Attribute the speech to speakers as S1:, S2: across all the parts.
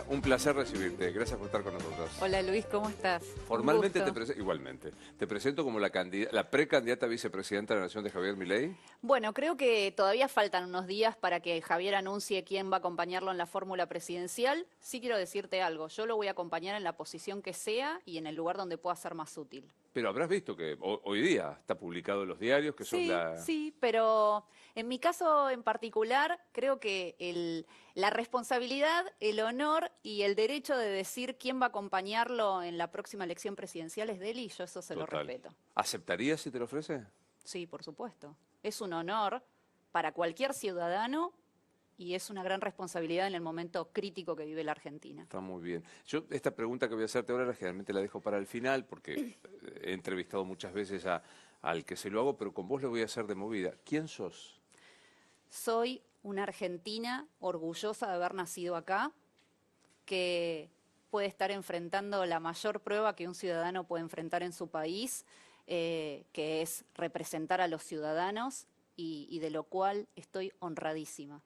S1: María, un placer recibirte. Gracias por estar con nosotros.
S2: Hola Luis, ¿cómo estás?
S1: Formalmente igualmente, te presento como la precandidata a vicepresidenta de la Nación de Javier Milei.
S2: Bueno, creo que todavía faltan unos días para que Javier anuncie quién va a acompañarlo en la fórmula presidencial. Sí quiero decirte algo, yo lo voy a acompañar en la posición que sea y en el lugar donde pueda ser más útil.
S1: Pero habrás visto que hoy día está publicado en los diarios que sos
S2: Sí, pero en mi caso en particular creo que la responsabilidad, el honor y el derecho de decir quién va a acompañarlo en la próxima elección presidencial es de él y yo eso se lo respeto.
S1: ¿Aceptarías si te lo ofrece?
S2: Sí, por supuesto. Es un honor para cualquier ciudadano y es una gran responsabilidad en el momento crítico que vive la Argentina.
S1: Está muy bien. Yo esta pregunta que voy a hacerte ahora generalmente la dejo para el final porque he entrevistado muchas veces al que se lo hago, pero con vos lo voy a hacer de movida. ¿Quién sos?
S2: Soy una argentina orgullosa de haber nacido acá, que puede estar enfrentando la mayor prueba que un ciudadano puede enfrentar en su país, que es representar a los ciudadanos y de lo cual estoy honradísima.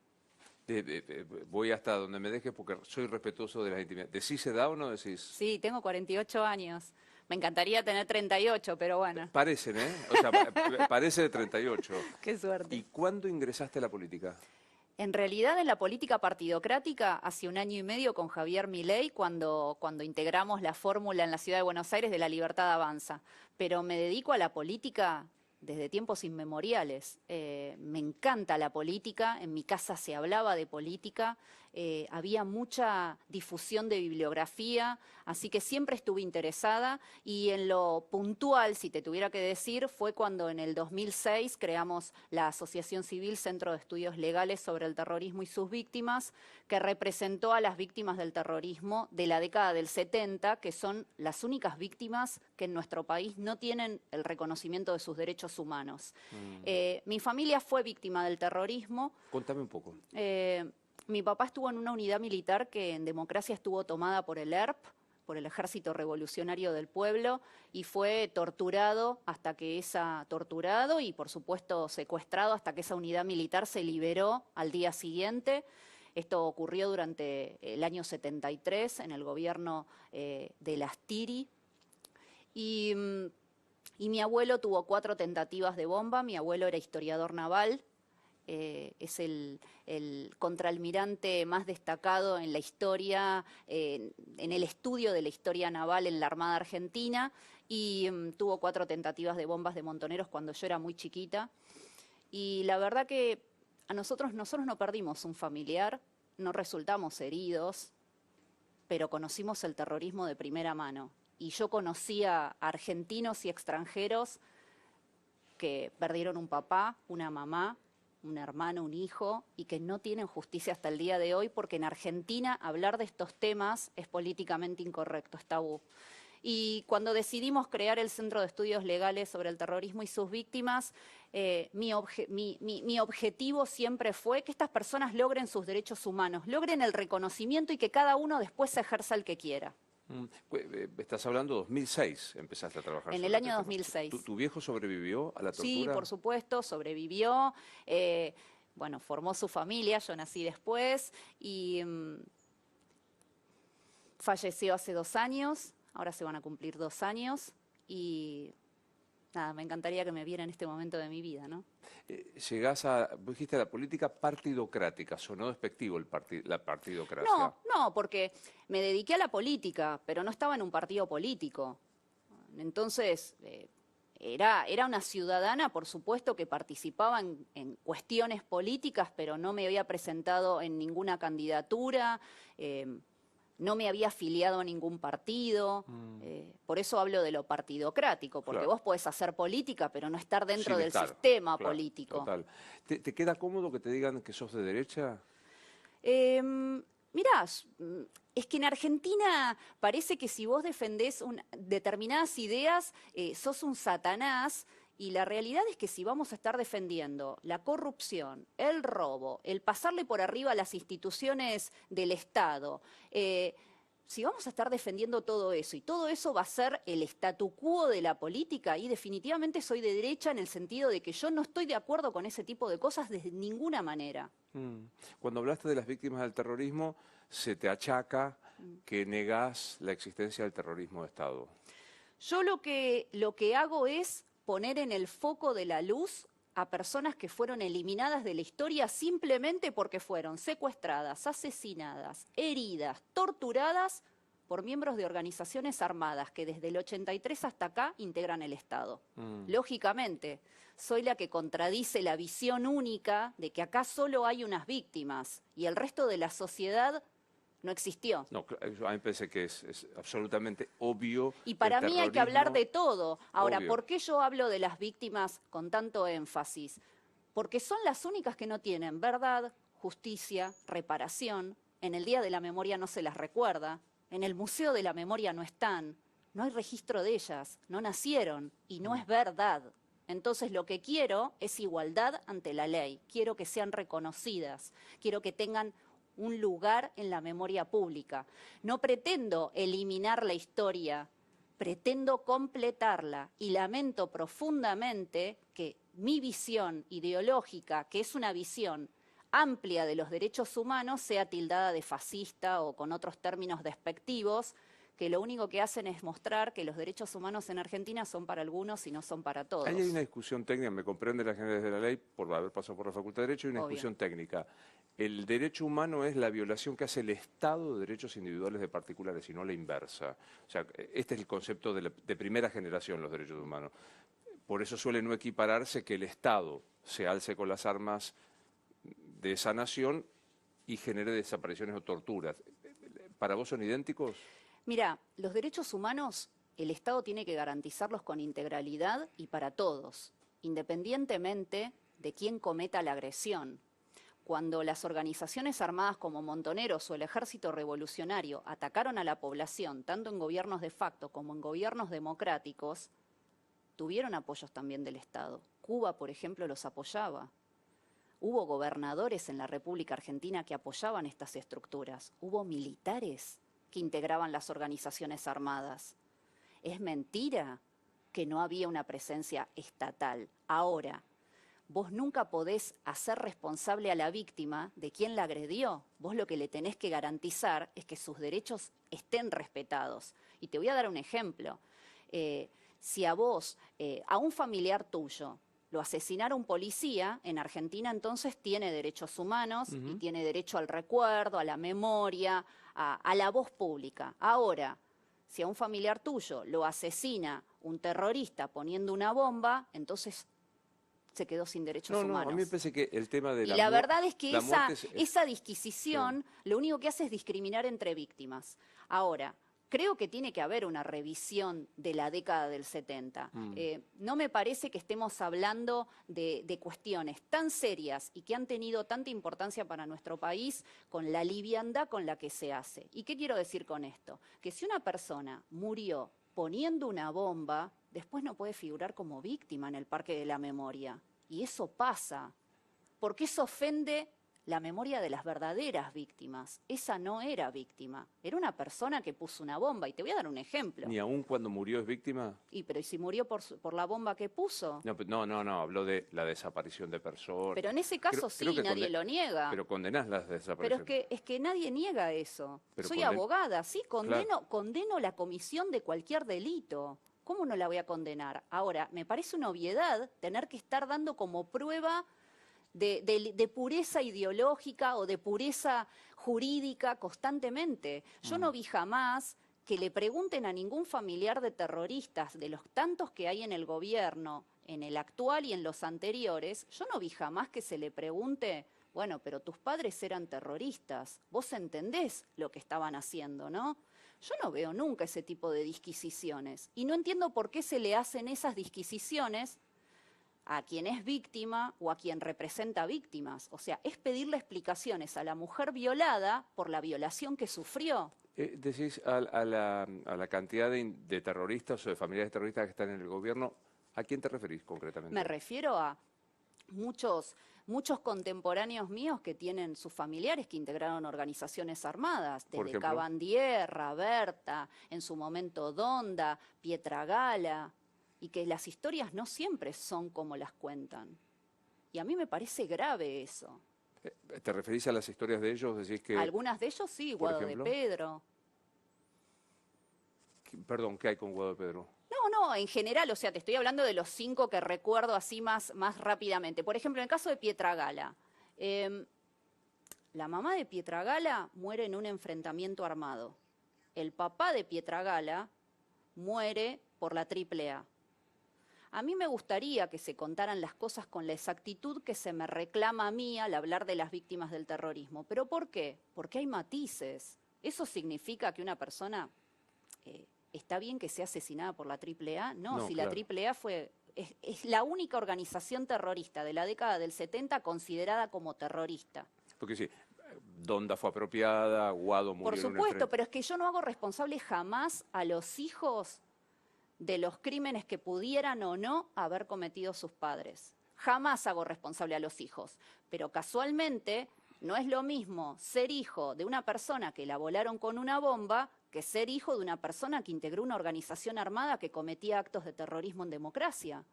S1: Voy hasta donde me dejes porque soy respetuoso de las intimidades. ¿Decís edad o no decís?
S2: Sí, tengo 48 años. Me encantaría tener 38, pero bueno.
S1: Parecen, ¿eh? O sea, parece de 38.
S2: Qué suerte.
S1: ¿Y cuándo ingresaste a la política?
S2: En realidad en la política partidocrática hace 1 año y medio con Javier Milei cuando integramos la fórmula en la Ciudad de Buenos Aires de La Libertad Avanza. Pero me dedico a la política desde tiempos inmemoriales. Me encanta la política, en mi casa se hablaba de política, había mucha difusión de bibliografía, así que siempre estuve interesada y en lo puntual, si te tuviera que decir, fue cuando en el 2006 creamos la Asociación Civil Centro de Estudios Legales sobre el Terrorismo y sus Víctimas, que representó a las víctimas del terrorismo de la década del 70, que son las únicas víctimas que en nuestro país no tienen el reconocimiento de sus derechos humanos. Mi familia fue víctima del terrorismo.
S1: Contame un poco.
S2: Mi papá estuvo en una unidad militar que en democracia estuvo tomada por el ERP, por el Ejército Revolucionario del Pueblo, y fue torturado torturado y por supuesto secuestrado hasta que esa unidad militar se liberó al día siguiente. Esto ocurrió durante el año 73 en el gobierno de Lastiri. Y mi abuelo tuvo 4 tentativas de bomba. Mi abuelo era historiador naval. Es el contraalmirante más destacado en la historia, en el estudio de la historia naval en la Armada Argentina, y tuvo 4 tentativas de bombas de montoneros cuando yo era muy chiquita. Y la verdad que nosotros no perdimos un familiar, no resultamos heridos, pero conocimos el terrorismo de primera mano. Y yo conocí a argentinos y extranjeros que perdieron un papá, una mamá, un hermano, un hijo, y que no tienen justicia hasta el día de hoy, porque en Argentina hablar de estos temas es políticamente incorrecto, es tabú. Y cuando decidimos crear el Centro de Estudios Legales sobre el Terrorismo y sus Víctimas, mi objetivo siempre fue que estas personas logren sus derechos humanos, logren el reconocimiento y que cada uno después ejerza el que quiera.
S1: Estás hablando de 2006, empezaste a trabajar.
S2: En el año 2006.
S1: ¿Tu viejo sobrevivió a la tortura?
S2: Sí, por supuesto, sobrevivió. Bueno, formó su familia, yo nací después y falleció hace 2 años. Ahora se van a cumplir 2 años y nada, me encantaría que me viera en este momento de mi vida, ¿no?
S1: Vos dijiste la política partidocrática, sonó despectivo la partidocracia.
S2: No, porque me dediqué a la política, pero no estaba en un partido político. Entonces, era una ciudadana, por supuesto, que participaba en cuestiones políticas, pero no me había presentado en ninguna candidatura, no me había afiliado a ningún partido, por eso hablo de lo partidocrático, porque
S1: Claro.
S2: vos podés hacer política, pero no estar dentro
S1: Sin
S2: del
S1: estar,
S2: sistema
S1: claro,
S2: político.
S1: Total. ¿Te queda cómodo que te digan que sos de derecha?
S2: Mirá, es que en Argentina parece que si vos defendés determinadas ideas, sos un satanás. Y la realidad es que si vamos a estar defendiendo la corrupción, el robo, el pasarle por arriba a las instituciones del Estado, si vamos a estar defendiendo todo eso y todo eso va a ser el statu quo de la política, y definitivamente soy de derecha en el sentido de que yo no estoy de acuerdo con ese tipo de cosas de ninguna manera.
S1: Cuando hablaste de las víctimas del terrorismo, se te achaca que negás la existencia del terrorismo de Estado.
S2: Yo lo que hago es poner en el foco de la luz a personas que fueron eliminadas de la historia simplemente porque fueron secuestradas, asesinadas, heridas, torturadas por miembros de organizaciones armadas que desde el 83 hasta acá integran el Estado. Lógicamente, soy la que contradice la visión única de que acá solo hay unas víctimas y el resto de la sociedad no existió.
S1: No, a mí me parece que es absolutamente obvio.
S2: Y para mí hay que hablar de
S1: terrorismo,
S2: todo. Ahora,
S1: obvio.
S2: ¿por qué yo hablo de las víctimas con tanto énfasis? Porque son las únicas que no tienen verdad, justicia, reparación. En el Día de la Memoria no se las recuerda. En el Museo de la Memoria no están. No hay registro de ellas. No nacieron. Y no es verdad. Entonces lo que quiero es igualdad ante la ley. Quiero que sean reconocidas. Quiero que tengan un lugar en la memoria pública. No pretendo eliminar la historia, pretendo completarla y lamento profundamente que mi visión ideológica, que es una visión amplia de los derechos humanos, sea tildada de fascista o con otros términos despectivos, que lo único que hacen es mostrar que los derechos humanos en Argentina son para algunos y no son para todos.
S1: Ahí hay una discusión técnica, me comprende la gente de la ley, por haber pasado por la Facultad de Derecho, y una
S2: Obvio.
S1: discusión técnica. El derecho humano es la violación que hace el Estado de derechos individuales de particulares y no la inversa. O sea, este es el concepto de primera generación, los derechos humanos. Por eso suele no equipararse que el Estado se alce con las armas de esa nación y genere desapariciones o torturas. ¿Para vos son idénticos?
S2: Mira, los derechos humanos el Estado tiene que garantizarlos con integralidad y para todos, independientemente de quién cometa la agresión. Cuando las organizaciones armadas como Montoneros o el Ejército Revolucionario atacaron a la población, tanto en gobiernos de facto como en gobiernos democráticos, tuvieron apoyos también del Estado. Cuba, por ejemplo, los apoyaba. Hubo gobernadores en la República Argentina que apoyaban estas estructuras. Hubo militares que integraban las organizaciones armadas. Es mentira que no había una presencia estatal. Ahora, vos nunca podés hacer responsable a la víctima de quién la agredió. Vos lo que le tenés que garantizar es que sus derechos estén respetados. Y te voy a dar un ejemplo. Si a vos, a un familiar tuyo, lo asesinara un policía, en Argentina entonces tiene derechos humanos y tiene derecho al recuerdo, a la memoria, a la voz pública. Ahora, si a un familiar tuyo lo asesina un terrorista poniendo una bomba, entonces se quedó sin derechos humanos.
S1: A mí me parece que el tema de
S2: la verdad es que esa
S1: sí.
S2: disquisición lo único que hace es discriminar entre víctimas. Ahora, creo que tiene que haber una revisión de la década del 70. No me parece que estemos hablando de cuestiones tan serias y que han tenido tanta importancia para nuestro país con la liviandad con la que se hace. ¿Y qué quiero decir con esto? Que si una persona murió poniendo una bomba, después no puede figurar como víctima en el Parque de la Memoria. Y eso pasa, porque eso ofende la memoria de las verdaderas víctimas. Esa no era víctima, era una persona que puso una bomba. Y te voy a dar un ejemplo.
S1: ¿Ni aún cuando murió es víctima?
S2: Pero ¿y si murió por la bomba que puso?
S1: No, habló de la desaparición de personas.
S2: Pero en ese caso sí, nadie lo niega.
S1: Pero condenás las desapariciones.
S2: Pero es que nadie niega eso.
S1: Pero
S2: soy abogada, sí, condeno la comisión de cualquier delito. ¿Cómo no la voy a condenar? Ahora, me parece una obviedad tener que estar dando como prueba de pureza ideológica o de pureza jurídica constantemente. Yo no vi jamás que le pregunten a ningún familiar de terroristas, de los tantos que hay en el gobierno, en el actual y en los anteriores, yo no vi jamás que se le pregunte, bueno, pero tus padres eran terroristas, vos entendés lo que estaban haciendo, ¿no? Yo no veo nunca ese tipo de disquisiciones y no entiendo por qué se le hacen esas disquisiciones a quien es víctima o a quien representa víctimas. O sea, es pedirle explicaciones a la mujer violada por la violación que sufrió.
S1: Decís a la cantidad de terroristas o de familiares terroristas que están en el gobierno, ¿a quién te referís concretamente?
S2: Me refiero a muchos contemporáneos míos que tienen sus familiares que integraron organizaciones armadas, desde Cabandierra, Berta, en su momento Donda, Pietragala, y que las historias no siempre son como las cuentan. Y a mí me parece grave eso.
S1: ¿Te referís a las historias de ellos? Decís que,
S2: algunas de ellos sí, Guado de Pedro,
S1: Perdón, ¿qué hay con Guado de Pedro?
S2: No, en general, o sea, te estoy hablando de los 5 que recuerdo así más rápidamente. Por ejemplo, en el caso de Pietragala. La mamá de Pietragala muere en un enfrentamiento armado. El papá de Pietragala muere por la AAA. A mí me gustaría que se contaran las cosas con la exactitud que se me reclama a mí al hablar de las víctimas del terrorismo. ¿Pero por qué? Porque hay matices. ¿Eso significa que una persona está bien que sea asesinada por la AAA? No, si
S1: claro.
S2: la AAA es la única organización terrorista de la década del 70 considerada como terrorista.
S1: Porque sí, Donda fue apropiada, Guado murió
S2: Por
S1: en un
S2: supuesto,
S1: enfrentamiento.
S2: pero es que yo no hago responsable jamás a los hijos de los crímenes que pudieran o no haber cometido sus padres. Jamás hago responsable a los hijos. Pero casualmente no es lo mismo ser hijo de una persona que la volaron con una bomba que ser hijo de una persona que integró una organización armada que cometía actos de terrorismo en democracia.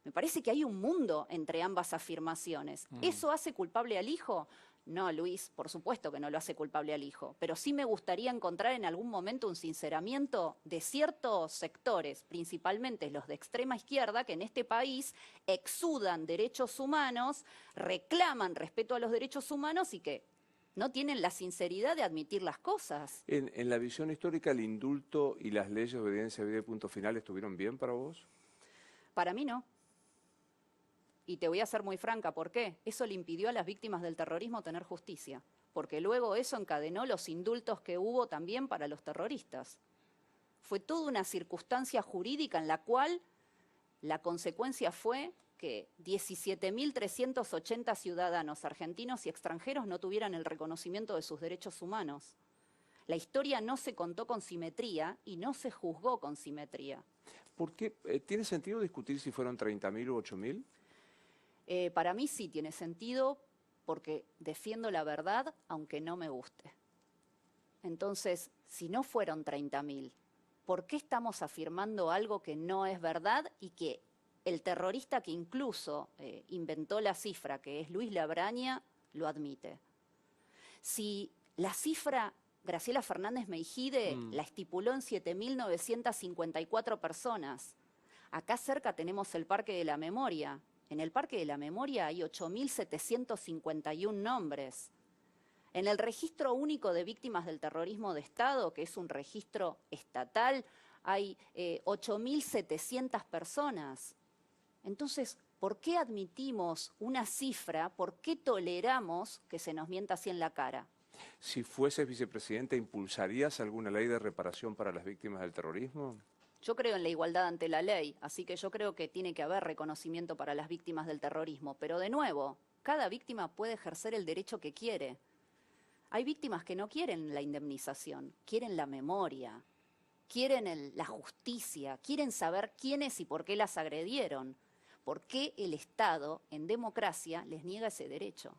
S2: Me parece que hay un mundo entre ambas afirmaciones. ¿Eso hace culpable al hijo? No, Luis, por supuesto que no lo hace culpable al hijo, pero sí me gustaría encontrar en algún momento un sinceramiento de ciertos sectores, principalmente los de extrema izquierda, que en este país exudan derechos humanos, reclaman respeto a los derechos humanos y que no tienen la sinceridad de admitir las cosas.
S1: En la visión histórica, ¿el indulto y las leyes de obediencia debida y punto final estuvieron bien para vos?
S2: Para mí no. Y te voy a ser muy franca, ¿por qué? Eso le impidió a las víctimas del terrorismo tener justicia, porque luego eso encadenó los indultos que hubo también para los terroristas. Fue toda una circunstancia jurídica en la cual la consecuencia fue que 17.380 ciudadanos argentinos y extranjeros no tuvieran el reconocimiento de sus derechos humanos. La historia no se contó con simetría y no se juzgó con simetría.
S1: ¿Por qué? ¿Tiene sentido discutir si fueron 30.000 u 8.000?
S2: Para mí sí tiene sentido porque defiendo la verdad aunque no me guste. Entonces, si no fueron 30.000, ¿por qué estamos afirmando algo que no es verdad y que el terrorista que incluso inventó la cifra, que es Luis Labraña, lo admite? Si la cifra Graciela Fernández Meijide la estipuló en 7.954 personas, acá cerca tenemos el Parque de la Memoria. En el Parque de la Memoria hay 8.751 nombres. En el Registro Único de Víctimas del Terrorismo de Estado, que es un registro estatal, hay 8.700 personas. Entonces, ¿por qué admitimos una cifra? ¿Por qué toleramos que se nos mienta así en la cara?
S1: Si fueses vicepresidenta, ¿impulsarías alguna ley de reparación para las víctimas del terrorismo?
S2: Yo creo en la igualdad ante la ley, así que yo creo que tiene que haber reconocimiento para las víctimas del terrorismo. Pero de nuevo, cada víctima puede ejercer el derecho que quiere. Hay víctimas que no quieren la indemnización, quieren la memoria, quieren la justicia, quieren saber quiénes y por qué las agredieron. ¿Por qué el Estado, en democracia, les niega ese derecho?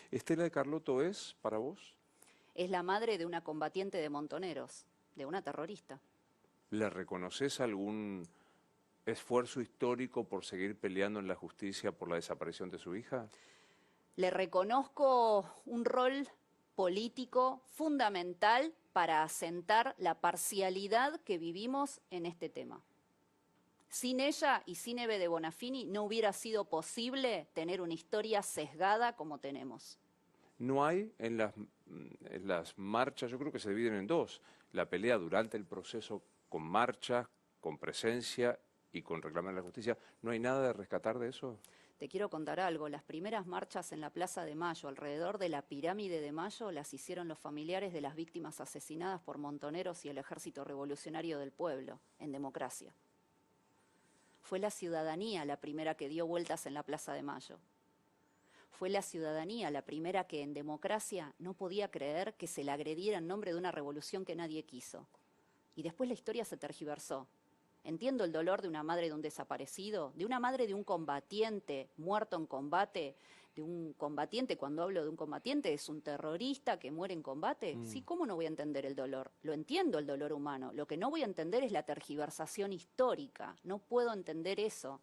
S1: ¿Estela de Carlotto es, para vos?
S2: Es la madre de una combatiente de Montoneros, de una terrorista.
S1: ¿Le reconoces algún esfuerzo histórico por seguir peleando en la justicia por la desaparición de su hija?
S2: Le reconozco un rol político fundamental para asentar la parcialidad que vivimos en este tema. Sin ella y sin Eve de Bonafini no hubiera sido posible tener una historia sesgada como tenemos.
S1: No hay en las marchas, yo creo que se dividen en dos, la pelea durante el proceso con marchas, con presencia y con reclamar la justicia. ¿No hay nada de rescatar de eso?
S2: Te quiero contar algo, las primeras marchas en la Plaza de Mayo, alrededor de la Pirámide de Mayo, las hicieron los familiares de las víctimas asesinadas por Montoneros y el Ejército Revolucionario del Pueblo, en democracia. Fue la ciudadanía la primera que dio vueltas en la Plaza de Mayo. Fue la ciudadanía la primera que en democracia no podía creer que se la agrediera en nombre de una revolución que nadie quiso. Y después la historia se tergiversó. Entiendo el dolor de una madre de un desaparecido, de una madre de un combatiente muerto en combate, de un combatiente, cuando hablo de un combatiente, es un terrorista que muere en combate. Sí, ¿cómo no voy a entender el dolor? Lo entiendo, el dolor humano. Lo que no voy a entender es la tergiversación histórica. No puedo entender eso.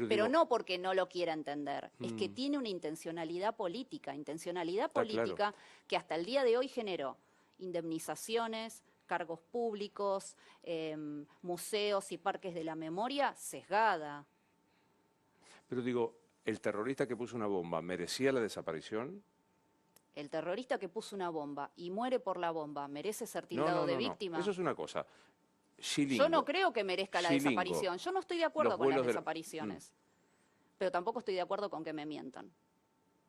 S2: Pero no porque no lo quiera entender, es que tiene una intencionalidad política
S1: claro.
S2: que hasta el día de hoy generó indemnizaciones, cargos públicos, museos y parques de la memoria, sesgada.
S1: Pero digo, ¿el terrorista que puso una bomba merecía la desaparición?
S2: El terrorista que puso una bomba y muere por la bomba, ¿merece ser
S1: No,
S2: tildado
S1: no,
S2: de
S1: no, no.
S2: víctima?
S1: Eso es una cosa.
S2: Yo no
S1: Xilingo,
S2: creo que merezca la
S1: Xilingo,
S2: desaparición. Yo no estoy de acuerdo
S1: los
S2: con las
S1: vuelos de
S2: desapariciones. Pero tampoco estoy de acuerdo con que me mientan.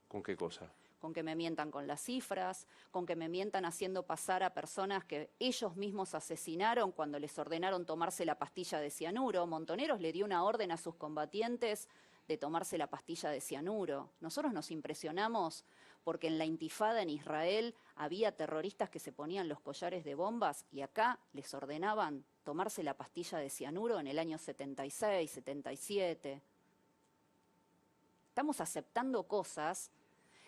S1: ¿Con qué cosa?
S2: Con que me mientan con las cifras, con que me mientan haciendo pasar a personas que ellos mismos asesinaron cuando les ordenaron tomarse la pastilla de cianuro. Montoneros le dio una orden a sus combatientes de tomarse la pastilla de cianuro. Nosotros nos impresionamos porque en la intifada en Israel había terroristas que se ponían los collares de bombas y acá les ordenaban tomarse la pastilla de cianuro en el año 76, 77. Estamos aceptando cosas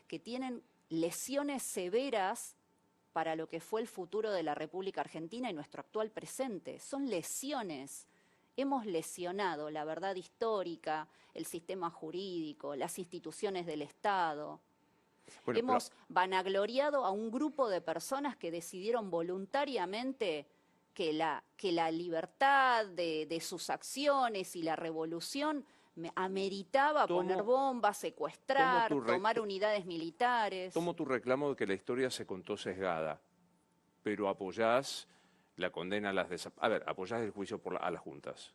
S2: que tienen lesiones severas para lo que fue el futuro de la República Argentina y nuestro actual presente. Son lesiones. Hemos lesionado la verdad histórica, el sistema jurídico, las instituciones del Estado.
S1: Bueno,
S2: Hemos vanagloriado a un grupo de personas que decidieron voluntariamente que la libertad de sus acciones y la revolución ameritaba poner bombas, secuestrar, tomar unidades militares.
S1: Tomo tu reclamo de que la historia se contó sesgada, pero apoyás la condena a las apoyás el juicio a las juntas.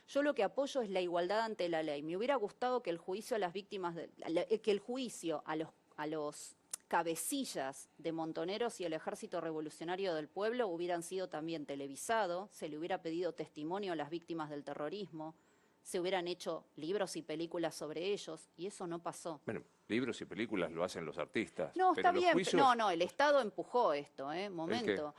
S2: Yo lo que apoyo es la igualdad ante la ley. Me hubiera gustado que el juicio a las víctimas, que el juicio a los cabecillas de Montoneros y el Ejército Revolucionario del Pueblo hubieran sido también televisado, se le hubiera pedido testimonio a las víctimas del terrorismo, se hubieran hecho libros y películas sobre ellos, y eso no pasó.
S1: Bueno, libros y películas lo hacen los artistas.
S2: No,
S1: pero
S2: está bien.
S1: juicios...
S2: No, el Estado empujó esto, momento.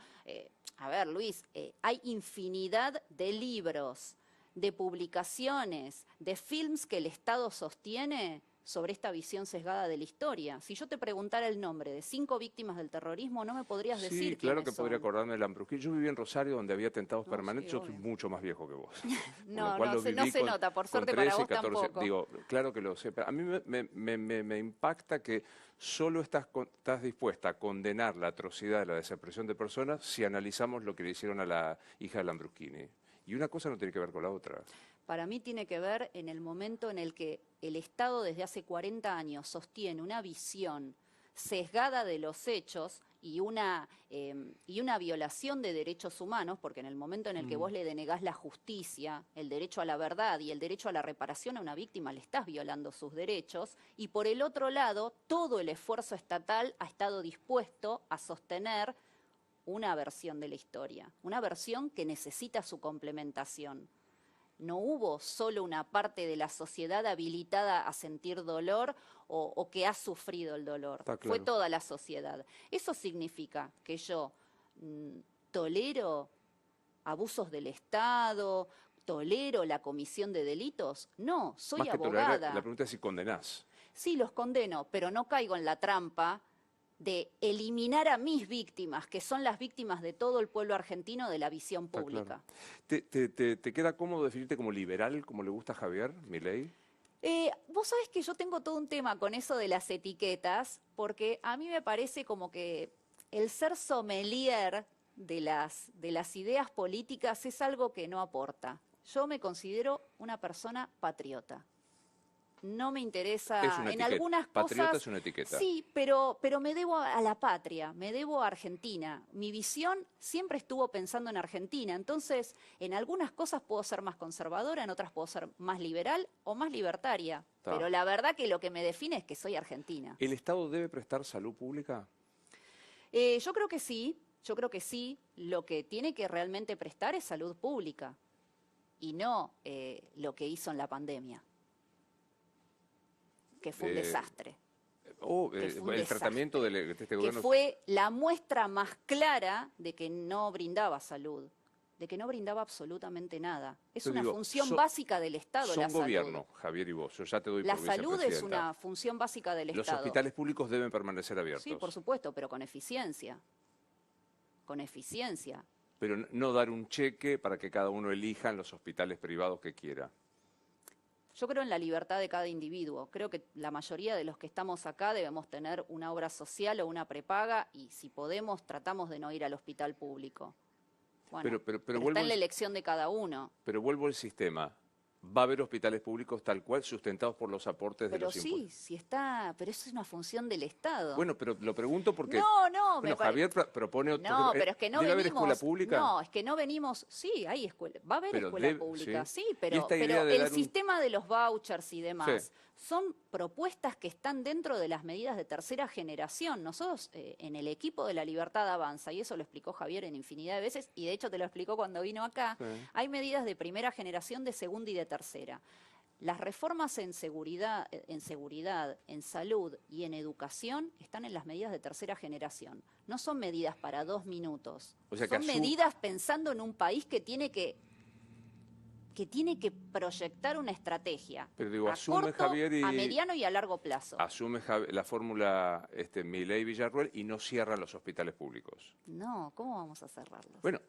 S2: A ver, Luis, hay infinidad de libros, de publicaciones, de films que el Estado sostiene sobre esta visión sesgada de la historia. Si yo te preguntara el nombre de 5 víctimas del terrorismo, no me podrías decir
S1: Sí, claro que
S2: son.
S1: podría acordarme de Lambrusquini. Yo viví en Rosario, donde había atentados
S2: No,
S1: permanentes.
S2: sí,
S1: Yo soy
S2: obvio.
S1: mucho más viejo que vos.
S2: No se nota, por suerte para vos tampoco.
S1: Digo, claro que lo sé, pero a mí me impacta que solo estás dispuesta a condenar la atrocidad de la desaparición de personas si analizamos lo que le hicieron a la hija de Lambrusquini. Y una cosa no tiene que ver con la otra.
S2: Para mí tiene que ver en el momento en el que el Estado desde hace 40 años sostiene una visión sesgada de los hechos y una violación de derechos humanos, porque en el momento en el que vos le denegás la justicia, el derecho a la verdad y el derecho a la reparación a una víctima, le estás violando sus derechos, y por el otro lado, todo el esfuerzo estatal ha estado dispuesto a sostener una versión de la historia, una versión que necesita su complementación. No hubo solo una parte de la sociedad habilitada a sentir dolor o que ha sufrido el dolor.
S1: Claro.
S2: Fue toda la sociedad. ¿Eso significa que yo tolero abusos del Estado, tolero la comisión de delitos? No, soy
S1: Más que
S2: abogada.
S1: tolerar, la pregunta es si condenás.
S2: Sí, los condeno, pero no caigo en la trampa de eliminar a mis víctimas, que son las víctimas de todo el pueblo argentino, de la visión pública.
S1: Claro. ¿Te queda cómodo definirte como liberal, como le gusta a Javier Milei?
S2: Vos sabés que yo tengo todo un tema con eso de las etiquetas, porque a mí me parece como que el ser sommelier de las ideas políticas es algo que no aporta. Yo me considero una persona patriota. No me interesa,
S1: Es una
S2: en
S1: etiqueta.
S2: algunas
S1: Patriota
S2: cosas,
S1: es una etiqueta.
S2: sí, pero me debo a la patria, me debo a Argentina. Mi visión siempre estuvo pensando en Argentina, entonces en algunas cosas puedo ser más conservadora, en otras puedo ser más liberal o más libertaria. Pero la verdad que lo que me define es que soy argentina.
S1: ¿El Estado debe prestar salud pública?
S2: Yo creo que sí, lo que tiene que realmente prestar es salud pública y no lo que hizo en la pandemia, que fue un desastre.
S1: El tratamiento de este gobierno.
S2: Que fue la muestra más clara de que no brindaba salud, de que no brindaba absolutamente nada. Es una función básica del Estado, la salud.
S1: Son gobierno, Javier y vos, yo ya te doy por
S2: vicepresidenta. La salud es
S1: vicepresidenta.
S2: una función básica del
S1: Los
S2: Estado.
S1: hospitales públicos deben permanecer abiertos.
S2: Sí, por supuesto, pero con eficiencia. Con eficiencia.
S1: Pero no dar un cheque para que cada uno elija en los hospitales privados que quiera.
S2: Yo creo en la libertad de cada individuo. Creo que la mayoría de los que estamos acá debemos tener una obra social o una prepaga y si podemos tratamos de no ir al hospital público. Bueno,
S1: pero
S2: pero
S1: vuelvo
S2: está en la
S1: al,
S2: elección de cada uno.
S1: pero vuelvo al sistema. Va a haber hospitales públicos tal cual sustentados por los aportes de
S2: Pero
S1: los
S2: sí,
S1: impuestos.
S2: sí está, pero eso es una función del Estado.
S1: Bueno, pero lo pregunto porque,
S2: No, no,
S1: bueno, Javier propone otro.
S2: No, pero es que no
S1: ¿Debe haber escuela
S2: venimos,
S1: pública?
S2: no, es que no venimos, sí, hay escuela, va a haber
S1: Pero
S2: escuela pública,
S1: sí.
S2: sí,
S1: Y esta idea
S2: pero
S1: de
S2: el
S1: dar un...
S2: sistema de los vouchers y
S1: Sí,
S2: demás son propuestas que están dentro de las medidas de tercera generación. Nosotros en el equipo de La Libertad Avanza, y eso lo explicó Javier en infinidad de veces, y de hecho te lo explicó cuando vino acá,
S1: sí.
S2: hay medidas de primera generación, de segunda y de tercera. Las reformas en seguridad, en salud y en educación están en las medidas de tercera generación. No son medidas para 2 minutos.
S1: O sea que
S2: Son medidas pensando en un país que tiene que proyectar una estrategia
S1: Pero digo,
S2: a
S1: asume
S2: corto,
S1: Javier
S2: a
S1: y
S2: mediano y a largo plazo.
S1: asume la fórmula Milei-Villarruel y no cierra los hospitales públicos.
S2: No, ¿cómo vamos a cerrarlos?
S1: Bueno,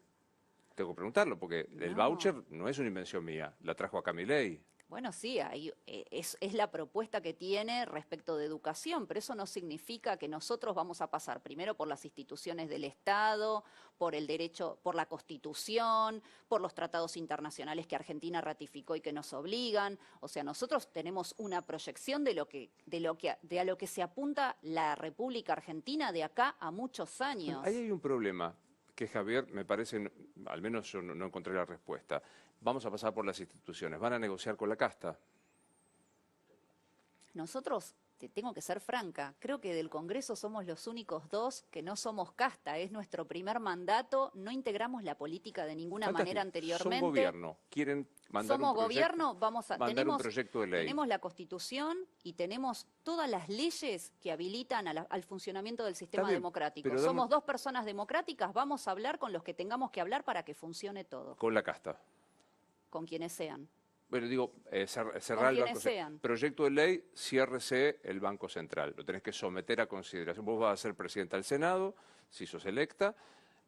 S1: tengo que preguntarlo porque el
S2: No.
S1: voucher no es una invención mía, la trajo acá Milei.
S2: Bueno, sí, es la propuesta que tiene respecto de educación, pero eso no significa que nosotros vamos a pasar primero por las instituciones del Estado, por el derecho, por la Constitución, por los tratados internacionales que Argentina ratificó y que nos obligan. O sea, nosotros tenemos una proyección de a lo que se apunta la República Argentina de acá a muchos años.
S1: Ahí hay un problema que Javier, me parece, al menos yo no encontré la respuesta. Vamos a pasar por las instituciones. ¿Van a negociar con la casta?
S2: Nosotros, te tengo que ser franca, creo que del Congreso somos los únicos dos que no somos casta, es nuestro primer mandato, no integramos la política de ninguna manera anteriormente.
S1: Son gobierno, quieren mandar
S2: Somos
S1: un proyecto,
S2: gobierno,
S1: mandar un proyecto de ley.
S2: tenemos la Constitución y tenemos todas las leyes que habilitan al funcionamiento del sistema
S1: Está bien,
S2: democrático.
S1: pero
S2: Somos dos personas democráticas, vamos a hablar con los que tengamos que hablar para que funcione todo,
S1: Con la casta.
S2: con quienes sean.
S1: Bueno, digo, cerrar el
S2: quienes
S1: Banco
S2: sean.
S1: Proyecto de ley, ciérrese el Banco Central. Lo tenés que someter a consideración. Vos vas a ser presidenta del Senado, si sos electa,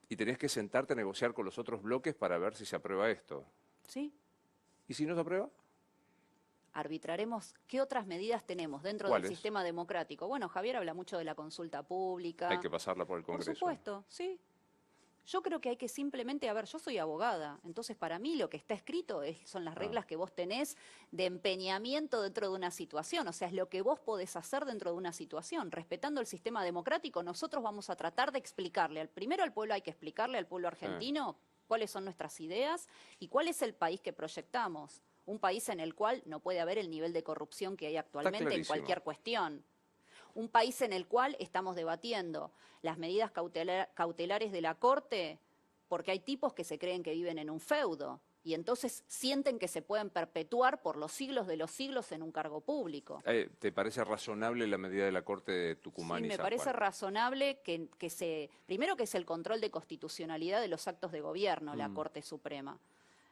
S1: y tenés que sentarte a negociar con los otros bloques para ver si se aprueba esto.
S2: ¿Sí?
S1: ¿Y si no se aprueba?
S2: Arbitraremos qué otras medidas tenemos dentro del
S1: ¿Cuáles?
S2: sistema democrático. Bueno, Javier habla mucho de la consulta pública.
S1: Hay que pasarla por el Congreso.
S2: Por supuesto, sí. Yo creo que hay que simplemente, a ver, yo soy abogada, entonces para mí lo que está escrito son las reglas que vos tenés de empeñamiento dentro de una situación, o sea, es lo que vos podés hacer dentro de una situación. Respetando el sistema democrático, nosotros vamos a tratar de explicarle, primero al pueblo hay que explicarle al pueblo argentino cuáles son nuestras ideas y cuál es el país que proyectamos. Un país en el cual no puede haber el nivel de corrupción que hay actualmente en cualquier cuestión. Un país en el cual estamos debatiendo las medidas cautelares de la Corte porque hay tipos que se creen que viven en un feudo y entonces sienten que se pueden perpetuar por los siglos de los siglos en un cargo público.
S1: ¿Te parece razonable la medida de la Corte de Tucumán
S2: Sí,
S1: y
S2: me
S1: San
S2: parece
S1: Juan?
S2: razonable primero que es el control de constitucionalidad de los actos de gobierno, la Corte Suprema.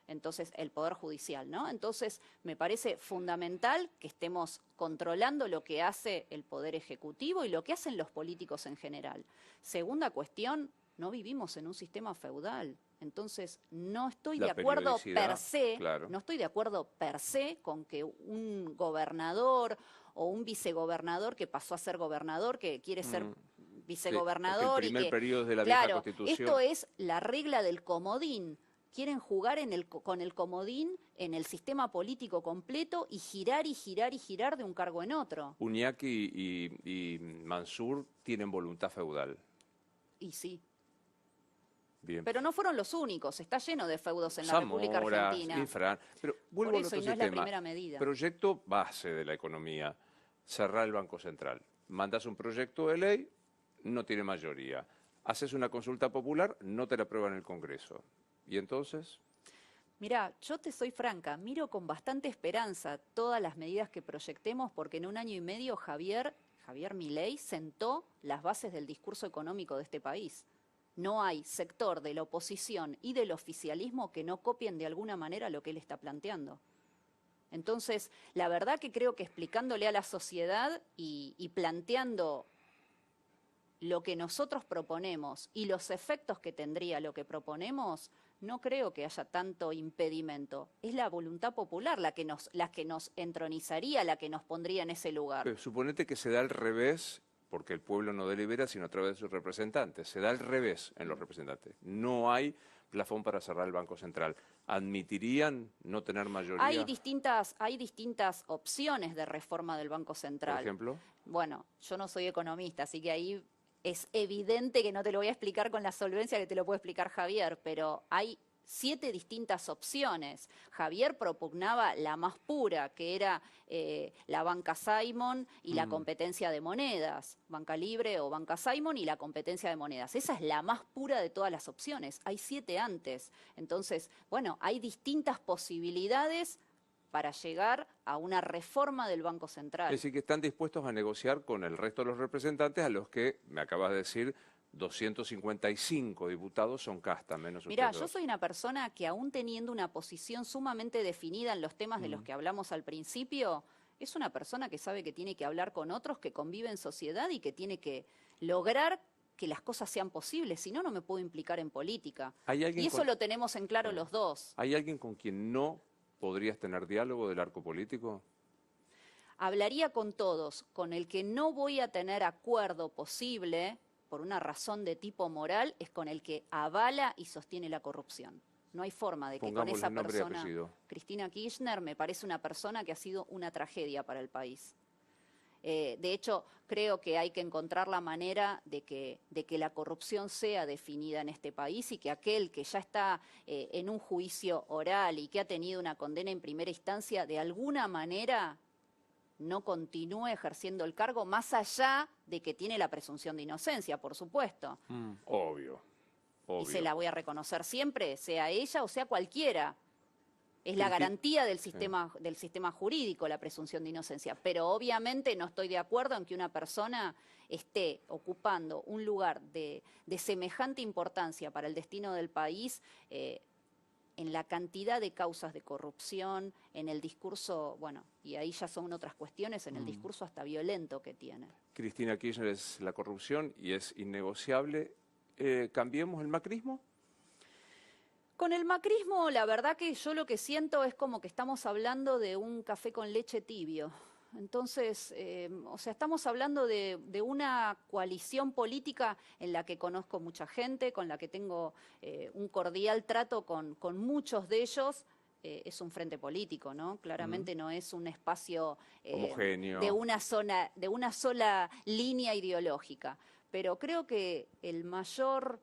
S2: Entonces, el Poder Judicial, ¿no? Entonces, me parece fundamental que estemos controlando lo que hace el Poder Ejecutivo y lo que hacen los políticos en general. Segunda cuestión, no vivimos en un sistema feudal. Entonces, no estoy de acuerdo per se,
S1: claro.
S2: no estoy de acuerdo per se con que un gobernador o un vicegobernador que pasó a ser gobernador, que quiere ser vicegobernador.
S1: Sí, el primer periodo de la
S2: vieja
S1: vieja Constitución.
S2: Esto es la regla del comodín. Quieren jugar con el comodín en el sistema político completo y girar y girar y girar de un cargo en otro.
S1: Uñaki y Mansur tienen voluntad feudal.
S2: Y sí.
S1: Bien.
S2: Pero no fueron los únicos, está lleno de feudos en la
S1: Zamora,
S2: República Argentina.
S1: Infran. Pero vuelvo
S2: Por
S1: al
S2: eso,
S1: otro
S2: y no es la
S1: sistema.
S2: primera medida.
S1: Proyecto base de la economía, cerrar el Banco Central. Mandas un proyecto de ley, no tiene mayoría. Haces una consulta popular, no te la aprueban en el Congreso. ¿Y entonces?
S2: Mirá, yo te soy franca, miro con bastante esperanza todas las medidas que proyectemos porque en 1 año y medio Javier Milei sentó las bases del discurso económico de este país. No hay sector de la oposición y del oficialismo que no copien de alguna manera lo que él está planteando. Entonces, la verdad que creo que explicándole a la sociedad y planteando lo que nosotros proponemos y los efectos que tendría lo que proponemos, no creo que haya tanto impedimento. Es la voluntad popular la que nos entronizaría, la que nos pondría en ese lugar.
S1: Pero suponete que se da al revés, porque el pueblo no delibera, sino a través de sus representantes. Se da al revés en los representantes. No hay plafón para cerrar el Banco Central. ¿Admitirían no tener mayoría?
S2: Hay distintas opciones de reforma del Banco Central.
S1: Por ejemplo.
S2: Bueno, yo no soy economista, así que ahí es evidente que no te lo voy a explicar con la solvencia que te lo puede explicar Javier, pero hay 7 distintas opciones. Javier propugnaba la más pura, que era la banca Simon y la competencia de monedas, banca libre o banca Simon y la competencia de monedas. Esa es la más pura de todas las opciones. Hay 7 antes. Entonces, bueno, hay distintas posibilidades para llegar a una reforma del Banco Central.
S1: Es decir, que están dispuestos a negociar con el resto de los representantes, a los que, me acabas de decir, 255 diputados son casta, menos ustedes
S2: Mirá,
S1: dos.
S2: yo soy una persona que aún teniendo una posición sumamente definida en los temas de los que hablamos al principio, es una persona que sabe que tiene que hablar con otros, que convive en sociedad y que tiene que lograr que las cosas sean posibles, si no, no me puedo implicar en política. Y eso lo tenemos en claro los dos.
S1: ¿Hay alguien con quien no podrías tener diálogo del arco político?
S2: Hablaría con todos. Con el que no voy a tener acuerdo posible, por una razón de tipo moral, es con el que avala y sostiene la corrupción. No hay forma de que con esa persona... Cristina Kirchner me parece una persona que ha sido una tragedia para el país. De hecho, creo que hay que encontrar la manera de que la corrupción sea definida en este país y que aquel que ya está en un juicio oral y que ha tenido una condena en primera instancia, de alguna manera no continúe ejerciendo el cargo, más allá de que tiene la presunción de inocencia, por supuesto.
S1: Obvio.
S2: Y se la voy a reconocer siempre, sea ella o sea cualquiera. Es la garantía del sistema jurídico, la presunción de inocencia. Pero obviamente no estoy de acuerdo en que una persona esté ocupando un lugar de semejante importancia para el destino del país, en la cantidad de causas de corrupción, en el discurso, bueno, y ahí ya son otras cuestiones, en el discurso hasta violento que tiene.
S1: Cristina Kirchner es la corrupción y es innegociable. ¿Cambiemos el macrismo?
S2: Con el macrismo, la verdad que yo lo que siento es como que estamos hablando de un café con leche tibio. Entonces, o sea, estamos hablando de una coalición política en la que conozco mucha gente, con la que tengo un cordial trato con muchos de ellos. Es un frente político, ¿no? Claramente no es un espacio
S1: homogéneo,
S2: de una sola línea ideológica. Pero creo que el mayor...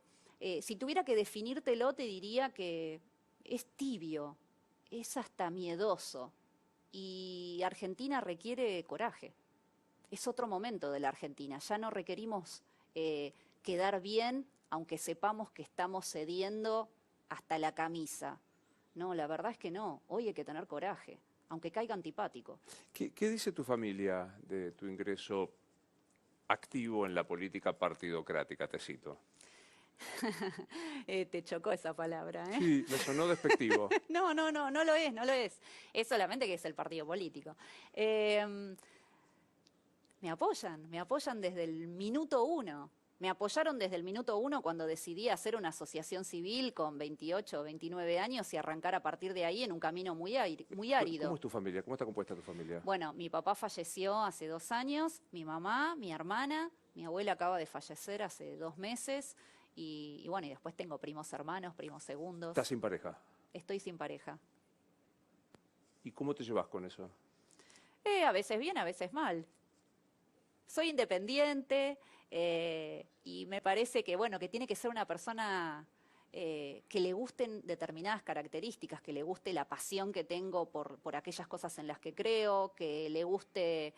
S2: si tuviera que definírtelo, te diría que es tibio, es hasta miedoso. Y Argentina requiere coraje. Es otro momento de la Argentina. Ya no requerimos quedar bien, aunque sepamos que estamos cediendo hasta la camisa. No, la verdad es que no. Hoy hay que tener coraje, aunque caiga antipático.
S1: ¿Qué dice tu familia de tu ingreso activo en la política partidocrática? Te cito.
S2: Te chocó esa palabra, ¿eh?
S1: Sí, me sonó despectivo.
S2: No lo es, no lo es. Es solamente que es el partido político. Me apoyan desde el minuto 1. Me apoyaron desde el minuto 1 cuando decidí hacer una asociación civil con 28 o 29 años y arrancar a partir de ahí en un camino muy árido.
S1: ¿Cómo es tu familia? ¿Cómo está compuesta tu familia?
S2: Bueno, mi papá falleció hace 2 años, mi mamá, mi hermana, mi abuela acaba de fallecer hace 2 meses. Y bueno, y después tengo primos hermanos, primos segundos.
S1: ¿Estás sin pareja?
S2: Estoy sin pareja.
S1: ¿Y cómo te llevas con eso?
S2: A veces bien, a veces mal. Soy independiente y me parece que, bueno, que tiene que ser una persona que le gusten determinadas características, que le guste la pasión que tengo por aquellas cosas en las que creo, que le guste...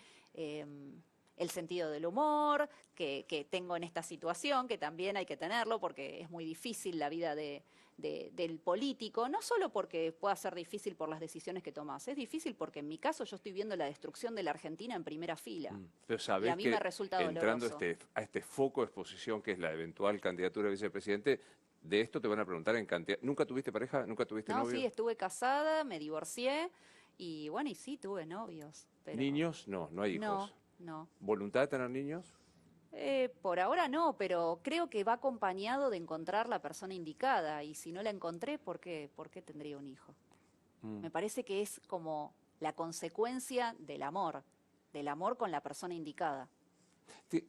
S2: el sentido del humor que tengo en esta situación, que también hay que tenerlo porque es muy difícil la vida del político, no solo porque pueda ser difícil por las decisiones que tomas, es difícil porque en mi caso yo estoy viendo la destrucción de la Argentina en primera fila.
S1: Pero sabés
S2: y a mí
S1: que
S2: me resulta
S1: entrando
S2: doloroso.
S1: a este foco de exposición que es la eventual candidatura a vicepresidente, de esto te van a preguntar en cantidad. ¿Nunca tuviste pareja? ¿Nunca tuviste novio?
S2: No, sí, estuve casada, me divorcié y bueno, y sí, tuve novios. Pero...
S1: ¿Niños? No, no hay hijos.
S2: No.
S1: ¿Voluntad de tener niños?
S2: Por ahora no, pero creo que va acompañado de encontrar la persona indicada. Y si no la encontré, ¿por qué tendría un hijo? Me parece que es como la consecuencia del amor con la persona indicada.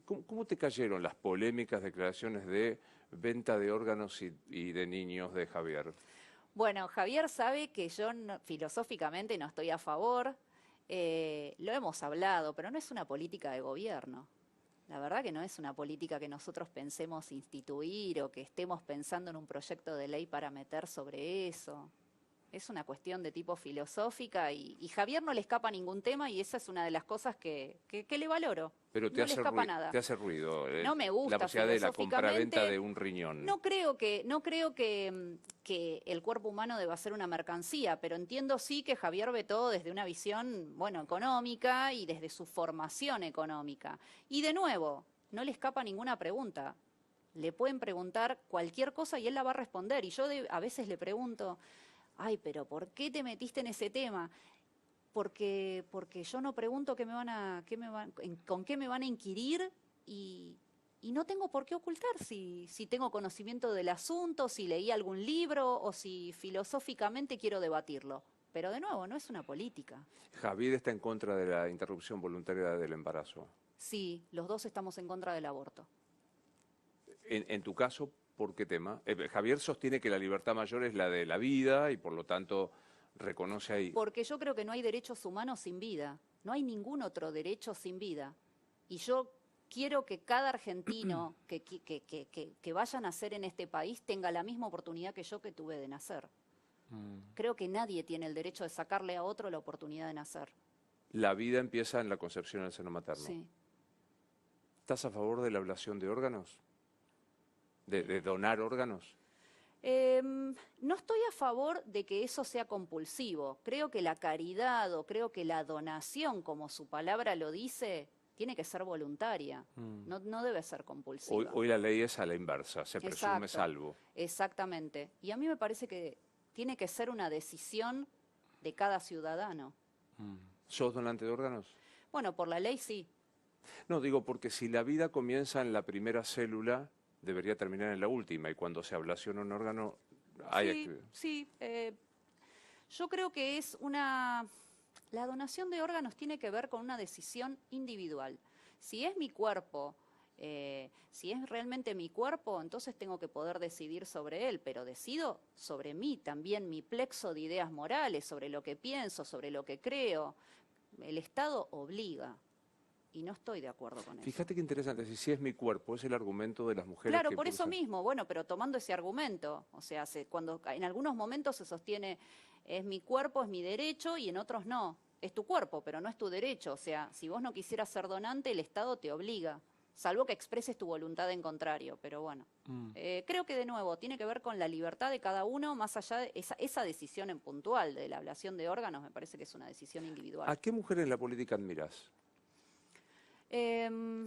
S1: ¿Cómo te cayeron las polémicas declaraciones de venta de órganos y de niños de Javier?
S2: Bueno, Javier sabe que yo filosóficamente no estoy a favor, lo hemos hablado, pero no es una política de gobierno. La verdad que no es una política que nosotros pensemos instituir o que estemos pensando en un proyecto de ley para meter sobre eso. Es una cuestión de tipo filosófica y Javier no le escapa ningún tema y esa es una de las cosas que le valoro.
S1: Pero
S2: No le escapa nada.
S1: te hace ruido
S2: No me
S1: la
S2: gusta
S1: posibilidad de la compraventa
S2: filosóficamente.
S1: de un riñón.
S2: No creo que el cuerpo humano deba ser una mercancía, pero entiendo sí que Javier ve todo desde una visión, bueno, económica y desde su formación económica. Y de nuevo, no le escapa ninguna pregunta. Le pueden preguntar cualquier cosa y él la va a responder. Y yo a veces le pregunto, ay, pero ¿por qué te metiste en ese tema? Porque yo no pregunto con qué me van a inquirir y no tengo por qué ocultar si tengo conocimiento del asunto, si leí algún libro o si filosóficamente quiero debatirlo. Pero de nuevo, no es una política.
S1: Javier está en contra de la interrupción voluntaria del embarazo.
S2: Sí, los dos estamos en contra del aborto.
S1: En tu caso, ¿por qué tema? Javier sostiene que la libertad mayor es la de la vida y por lo tanto reconoce ahí.
S2: Porque yo creo que no hay derechos humanos sin vida. No hay ningún otro derecho sin vida. Y yo quiero que cada argentino que vaya a nacer en este país tenga la misma oportunidad que yo que tuve de nacer. Creo que nadie tiene el derecho de sacarle a otro la oportunidad de nacer.
S1: La vida empieza en la concepción del seno materno.
S2: Sí.
S1: ¿Estás a favor de la ablación de órganos? ¿De donar órganos?
S2: No estoy a favor de que eso sea compulsivo. Creo que la caridad o creo que la donación, como su palabra lo dice, tiene que ser voluntaria. No debe ser compulsiva.
S1: Hoy la ley es a la inversa, se presume
S2: Exacto,
S1: salvo.
S2: Exactamente. Y a mí me parece que tiene que ser una decisión de cada ciudadano.
S1: ¿Sos donante de órganos?
S2: Bueno, por la ley sí.
S1: No, digo porque si la vida comienza en la primera célula, debería terminar en la última, y cuando se ablaciona un órgano hay actividad.
S2: Sí. Yo creo que la donación de órganos tiene que ver con una decisión individual. Si es mi cuerpo, si es realmente mi cuerpo, entonces tengo que poder decidir sobre él, pero decido sobre mí también, mi plexo de ideas morales, sobre lo que pienso, sobre lo que creo. El Estado obliga. Y no estoy de acuerdo con eso.
S1: Fíjate qué interesante, si es mi cuerpo, es el argumento de las mujeres
S2: Claro,
S1: que
S2: por eso
S1: impulsan.
S2: mismo, bueno, pero tomando ese argumento, o sea, cuando en algunos momentos se sostiene es mi cuerpo, es mi derecho y en otros no. Es tu cuerpo, pero no es tu derecho. O sea, si vos no quisieras ser donante, el Estado te obliga, salvo que expreses tu voluntad en contrario. Pero bueno, creo que de nuevo tiene que ver con la libertad de cada uno, más allá de esa decisión en puntual de la ablación de órganos, me parece que es una decisión individual.
S1: ¿A qué mujer en la política admirás?
S2: Qué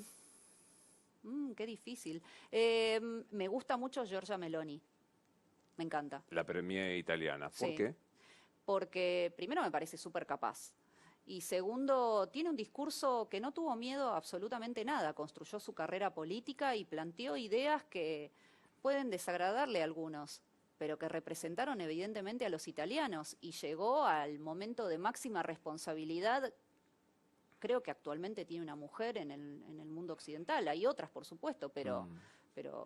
S2: difícil. Me gusta mucho Giorgia Meloni. Me encanta.
S1: La premier italiana. ¿Por
S2: Sí.
S1: qué?
S2: Porque primero me parece súper capaz. Y segundo, tiene un discurso que no tuvo miedo a absolutamente nada. Construyó su carrera política y planteó ideas que pueden desagradarle a algunos, pero que representaron evidentemente a los italianos. Y llegó al momento de máxima responsabilidad. Creo que actualmente tiene una mujer en el mundo occidental. Hay otras, por supuesto, pero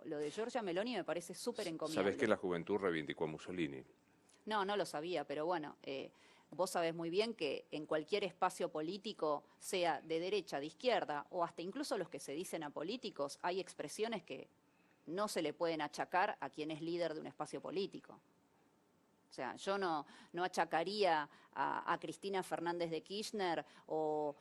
S2: lo de Giorgia Meloni me parece súper encomiable.
S1: Sabés que la juventud reivindicó a Mussolini.
S2: No lo sabía, pero bueno, vos sabés muy bien que en cualquier espacio político, sea de derecha, de izquierda, o hasta incluso los que se dicen apolíticos, hay expresiones que no se le pueden achacar a quien es líder de un espacio político. O sea, yo no achacaría a Cristina Fernández de Kirchner o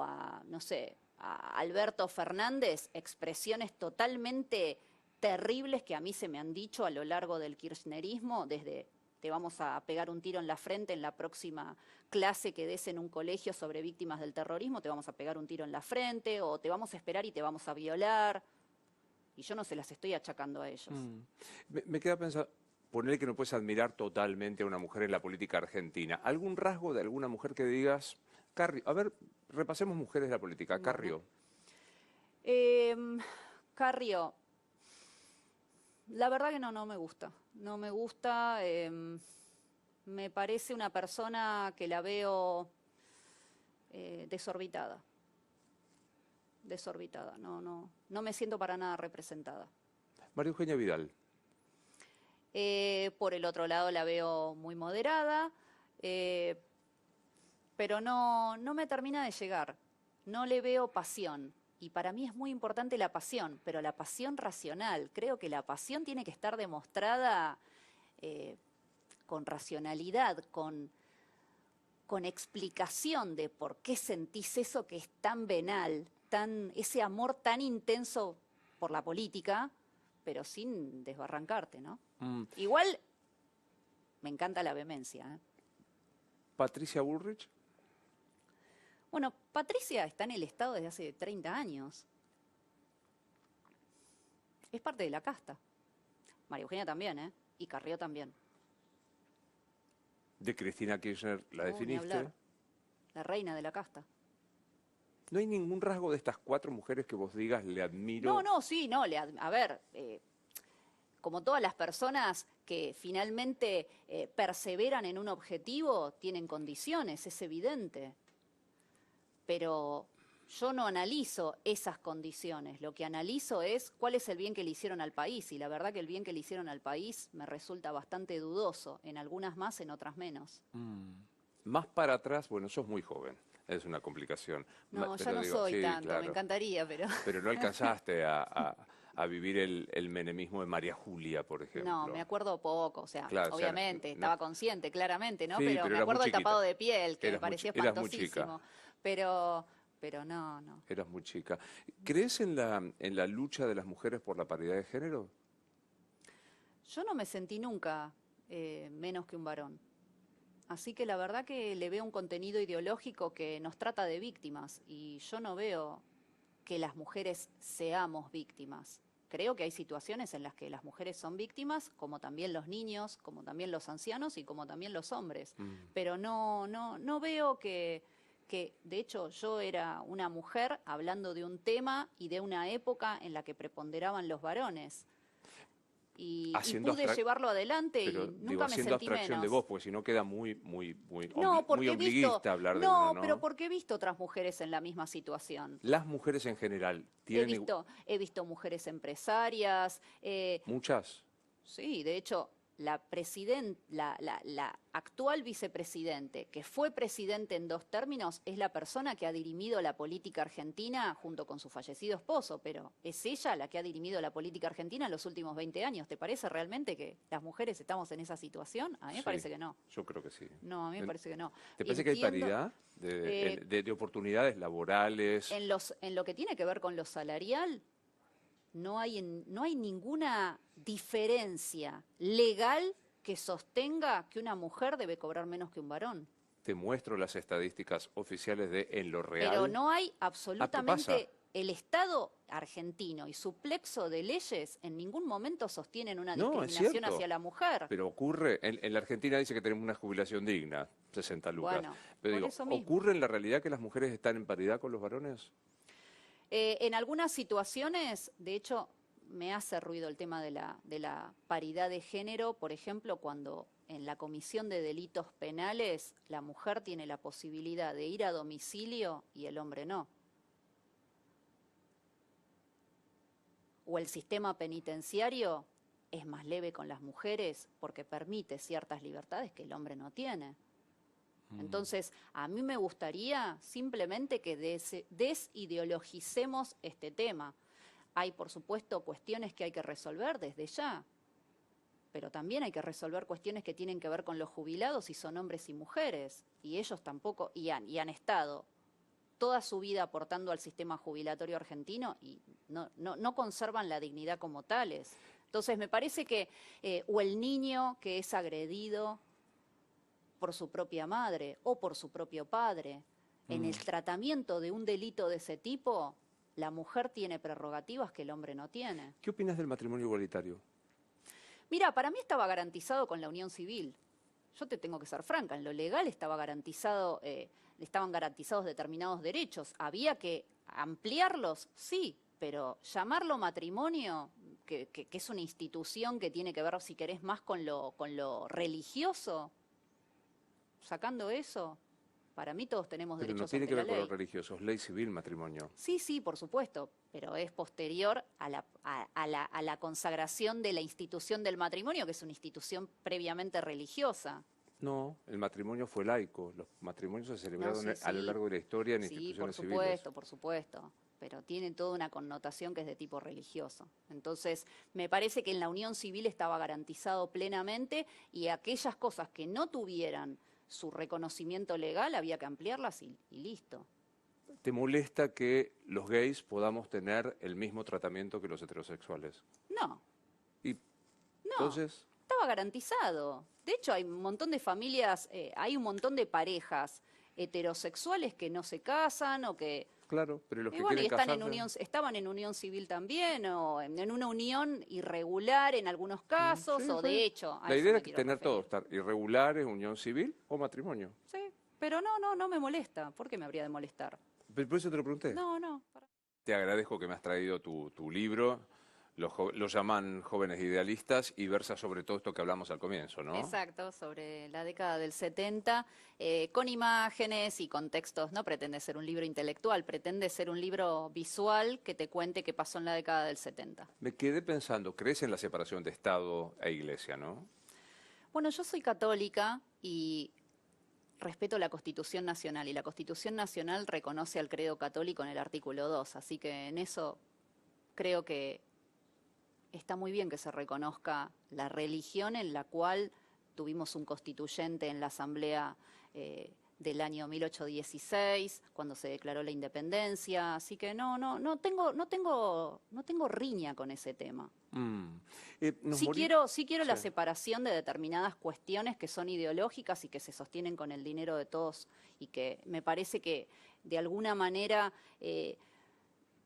S2: a, no sé, a Alberto Fernández expresiones totalmente terribles que a mí se me han dicho a lo largo del kirchnerismo, desde te vamos a pegar un tiro en la frente en la próxima clase que des en un colegio sobre víctimas del terrorismo, te vamos a pegar un tiro en la frente, o te vamos a esperar y te vamos a violar. Y yo no se las estoy achacando a ellos.
S1: Me queda pensando, poner que no puedes admirar totalmente a una mujer en la política argentina. ¿Algún rasgo de alguna mujer que digas, Carrió? A ver, repasemos mujeres de la política.
S2: Bueno.
S1: Carrió.
S2: Carrió. La verdad que no me gusta. No me gusta. Me parece una persona que la veo desorbitada. Desorbitada. No me siento para nada representada.
S1: María Eugenia Vidal.
S2: Por el otro lado la veo muy moderada, pero no me termina de llegar. No le veo pasión. Y para mí es muy importante la pasión, pero la pasión racional. Creo que la pasión tiene que estar demostrada con racionalidad, con explicación de por qué sentís eso que es tan venal, ese amor tan intenso por la política, pero sin desbarrancarte, ¿no? Igual me encanta la vehemencia, ¿eh?
S1: Patricia Bullrich.
S2: Bueno, Patricia está en el Estado desde hace 30 años. Es parte de la casta. María Eugenia también, ¿eh? Y Carrió también.
S1: De Cristina Kirchner la
S2: Ni
S1: definiste.
S2: hablar. La reina de la casta.
S1: ¿No hay ningún rasgo de estas 4 mujeres que vos digas le admiro?
S2: Sí, no. A ver, como todas las personas que finalmente perseveran en un objetivo, tienen condiciones, es evidente. Pero yo no analizo esas condiciones, lo que analizo es cuál es el bien que le hicieron al país, y la verdad que el bien que le hicieron al país me resulta bastante dudoso, en algunas más, en otras menos.
S1: Más para atrás, bueno, sos muy joven, es una complicación.
S2: No, ya
S1: Pero
S2: no
S1: digo,
S2: soy
S1: sí,
S2: tanto,
S1: claro.
S2: me encantaría, pero...
S1: Pero no alcanzaste a vivir el menemismo de María Julia, por ejemplo.
S2: No, me acuerdo poco, o sea,
S1: Claro, o sea,
S2: obviamente,
S1: no-
S2: estaba consciente, claramente, ¿no?
S1: Sí,
S2: pero me
S1: eras muy
S2: acuerdo el
S1: chiquita.
S2: tapado de piel, que me parecía
S1: Eras muy chica.
S2: espantosísimo. Pero no.
S1: Eras muy chica. ¿Crees en la lucha de las mujeres por la paridad de género?
S2: Yo no me sentí nunca menos que un varón. Así que la verdad que le veo un contenido ideológico que nos trata de víctimas y yo no veo que las mujeres seamos víctimas. Creo que hay situaciones en las que las mujeres son víctimas, como también los niños, como también los ancianos y como también los hombres. Pero no veo que, de hecho, yo era una mujer hablando de un tema y de una época en la que preponderaban los varones. Y pude llevarlo adelante y nunca me
S1: haciendo
S2: sentí
S1: abstracción de
S2: menos.
S1: vos, porque si no queda muy
S2: Muy
S1: ombliguista hablar de uno, ¿no?
S2: pero porque he visto otras mujeres en la misma situación.
S1: Las mujeres en general
S2: He visto mujeres empresarias.
S1: muchas.
S2: Sí, de hecho, la actual vicepresidente, que fue presidente en 2 términos, es la persona que ha dirimido la política argentina junto con su fallecido esposo, pero es ella la que ha dirimido la política argentina en los últimos 20 años. ¿Te parece realmente que las mujeres estamos en esa situación? A mí me parece que no.
S1: Yo creo que sí.
S2: No, a mí me parece que no.
S1: ¿Te parece que hay paridad de oportunidades laborales?
S2: En lo que tiene que ver con lo salarial, no hay ninguna diferencia legal que sostenga que una mujer debe cobrar menos que un varón.
S1: Te muestro las estadísticas oficiales de en lo real.
S2: Pero no hay absolutamente...
S1: pasa.
S2: El Estado argentino y su plexo de leyes en ningún momento sostienen una discriminación hacia la mujer.
S1: Pero ocurre, en la Argentina dice que tenemos una jubilación digna, 60 lucas.
S2: Bueno,
S1: pero digo, ¿ocurre en la realidad que las mujeres están en paridad con los varones?
S2: En algunas situaciones, de hecho, me hace ruido el tema de la paridad de género, por ejemplo, cuando en la comisión de delitos penales la mujer tiene la posibilidad de ir a domicilio y el hombre no. O el sistema penitenciario es más leve con las mujeres porque permite ciertas libertades que el hombre no tiene. Entonces, a mí me gustaría simplemente que desideologicemos este tema. Hay, por supuesto, cuestiones que hay que resolver desde ya, pero también hay que resolver cuestiones que tienen que ver con los jubilados y son hombres y mujeres, y ellos tampoco, y han estado toda su vida aportando al sistema jubilatorio argentino y no conservan la dignidad como tales. Entonces, me parece que, o el niño que es agredido por su propia madre o por su propio padre, en el tratamiento de un delito de ese tipo, la mujer tiene prerrogativas que el hombre no tiene.
S1: ¿Qué opinas del matrimonio igualitario?
S2: Mira, para mí estaba garantizado con la unión civil. Yo te tengo que ser franca, en lo legal estaba garantizado, estaban garantizados determinados derechos. ¿Había que ampliarlos? Sí, pero llamarlo matrimonio, que es una institución que tiene que ver, si querés, más con lo religioso, sacando eso, Para mí todos tenemos
S1: Pero no
S2: derechos
S1: tiene
S2: ante
S1: que
S2: la
S1: ver con
S2: ley.
S1: los religiosos, ley civil, matrimonio.
S2: Sí, sí, por supuesto, pero es posterior a la consagración de la institución del matrimonio, que es una institución previamente religiosa.
S1: No, el matrimonio fue laico. Los matrimonios se
S2: No,
S1: celebraron
S2: sí,
S1: a lo
S2: sí,
S1: largo de la historia en
S2: sí,
S1: instituciones civiles.
S2: por supuesto, pero tiene toda una connotación que es de tipo religioso. Entonces, me parece que en la unión civil estaba garantizado plenamente y aquellas cosas que no tuvieran su reconocimiento legal había que ampliarlas y listo.
S1: ¿Te molesta que los gays podamos tener el mismo tratamiento que los heterosexuales?
S2: No,
S1: Y
S2: no,
S1: entonces,
S2: estaba garantizado. De hecho, hay un montón de familias, hay un montón de parejas heterosexuales que no se casan o que
S1: claro, pero los
S2: y
S1: que
S2: bueno, y
S1: quieren
S2: están en
S1: casarse,
S2: unión, estaban en unión civil también, o en una unión irregular en algunos
S1: sí,
S2: casos, o
S1: sí.
S2: de hecho, a
S1: La
S2: eso
S1: idea
S2: me
S1: es
S2: quiero
S1: tener todo,
S2: referir.
S1: estar irregulares, unión civil o matrimonio.
S2: Sí, pero no me molesta. ¿Por qué me habría de molestar?
S1: Por eso te lo pregunté.
S2: No, no.
S1: Te agradezco que me has traído tu libro, lo llaman Jóvenes Idealistas, y versa sobre todo esto que hablamos al comienzo, ¿no?
S2: Exacto, sobre la década del 70, con imágenes y contextos. No pretende ser un libro intelectual, pretende ser un libro visual que te cuente qué pasó en la década del 70.
S1: Me quedé pensando, crees en la separación de Estado e Iglesia, ¿no?
S2: Bueno, yo soy católica y respeto la Constitución Nacional y la Constitución Nacional reconoce al credo católico en el artículo 2, así que en eso creo que está muy bien que se reconozca la religión en la cual tuvimos un constituyente en la Asamblea del año 1816, cuando se declaró la independencia, así que no tengo riña con ese tema.
S1: Mm.
S2: Sí quiero
S1: Sí.
S2: la separación de determinadas cuestiones que son ideológicas y que se sostienen con el dinero de todos y que me parece que de alguna manera